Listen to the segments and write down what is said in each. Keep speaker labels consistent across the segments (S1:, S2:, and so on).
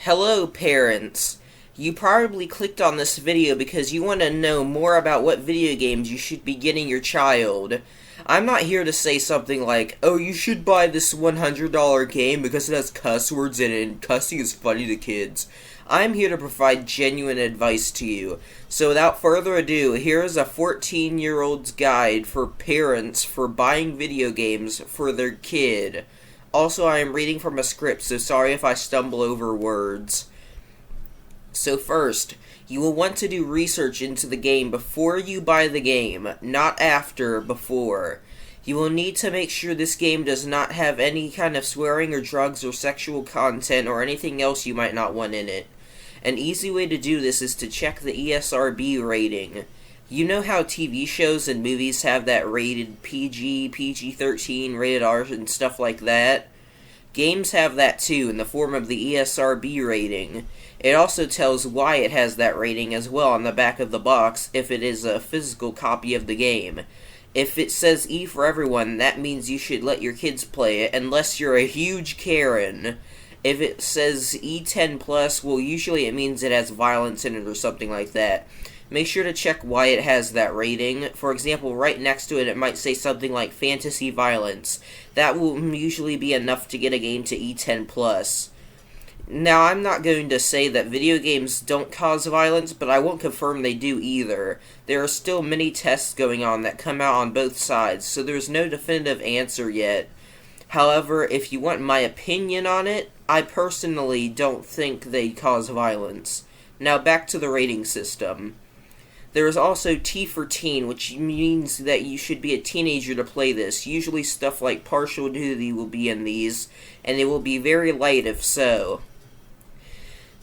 S1: Hello, parents. You probably clicked on this video because you want to know more about what video games you should be getting your child. I'm not here to say something like, oh, you should buy this $100 game because it has cuss words in it and cussing is funny to kids. I'm here to provide genuine advice to you. So without further ado, here is a 14-year-old's guide for parents for buying video games for their kid. Also, I am reading from a script, so sorry if I stumble over words. So first, you will want to do research into the game before you buy the game, not after, before. You will need to make sure this game does not have any kind of swearing or drugs or sexual content or anything else you might not want in it. An easy way to do this is to check the ESRB rating. You know how TV shows and movies have that rated PG, PG-13, rated R, and stuff like that? Games have that too, in the form of the ESRB rating. It also tells why it has that rating as well on the back of the box if it is a physical copy of the game. If it says E for everyone, that means you should let your kids play it, unless you're a huge Karen. If it says E10+, well, usually it means it has violence in it or something like that. Make sure to check why it has that rating. For example, right next to it, it might say something like fantasy violence. That will usually be enough to get a game to E10+. Now, I'm not going to say that video games don't cause violence, but I won't confirm they do either. There are still many tests going on that come out on both sides, so there's no definitive answer yet. However, if you want my opinion on it, I personally don't think they cause violence. Now, back to the rating system. There is also T for teen, which means that you should be a teenager to play this. Usually stuff like partial nudity will be in these, and it will be very light if so.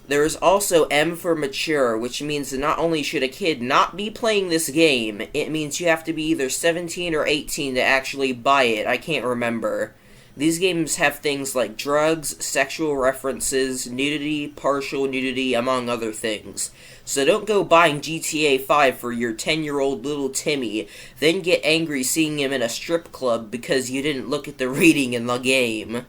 S1: There is also M for mature, which means that not only should a kid not be playing this game, it means you have to be either 17 or 18 to actually buy it. I can't remember. These games have things like drugs, sexual references, nudity, partial nudity, among other things. So don't go buying GTA 5 for your 10-year-old little Timmy, then get angry seeing him in a strip club because you didn't look at the rating in the game.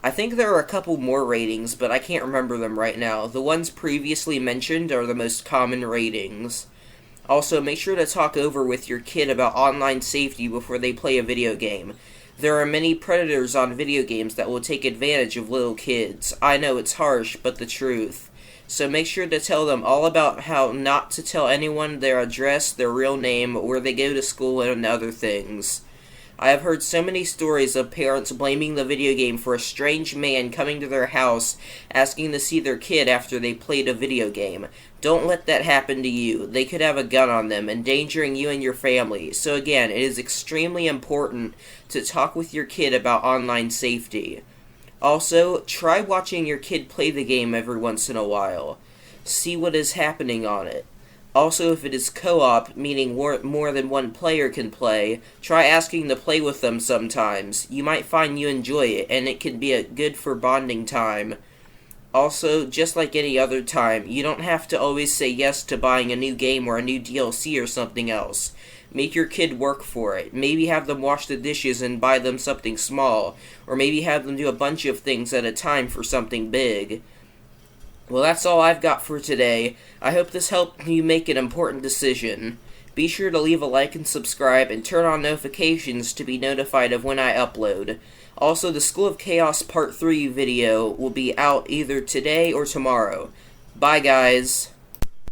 S1: I think there are a couple more ratings, but I can't remember them right now. The ones previously mentioned are the most common ratings. Also, make sure to talk over with your kid about online safety before they play a video game. There are many predators on video games that will take advantage of little kids. I know it's harsh, but the truth. So make sure to tell them all about how not to tell anyone their address, their real name, where they go to school, and other things. I have heard so many stories of parents blaming the video game for a strange man coming to their house asking to see their kid after they played a video game. Don't let that happen to you. They could have a gun on them, endangering you and your family. So again, it is extremely important to talk with your kid about online safety. Also, try watching your kid play the game every once in a while. See what is happening on it. Also, if it is co-op, meaning more than one player can play, try asking to play with them sometimes. You might find you enjoy it, and it can be good for bonding time. Also, just like any other time, you don't have to always say yes to buying a new game or a new DLC or something else. Make your kid work for it. Maybe have them wash the dishes and buy them something small, or maybe have them do a bunch of things at a time for something big. Well, that's all I've got for today. I hope this helped you make an important decision. Be sure to leave a like and subscribe, and turn on notifications to be notified of when I upload. Also, the School of Chaos Part 3 video will be out either today or tomorrow. Bye, guys.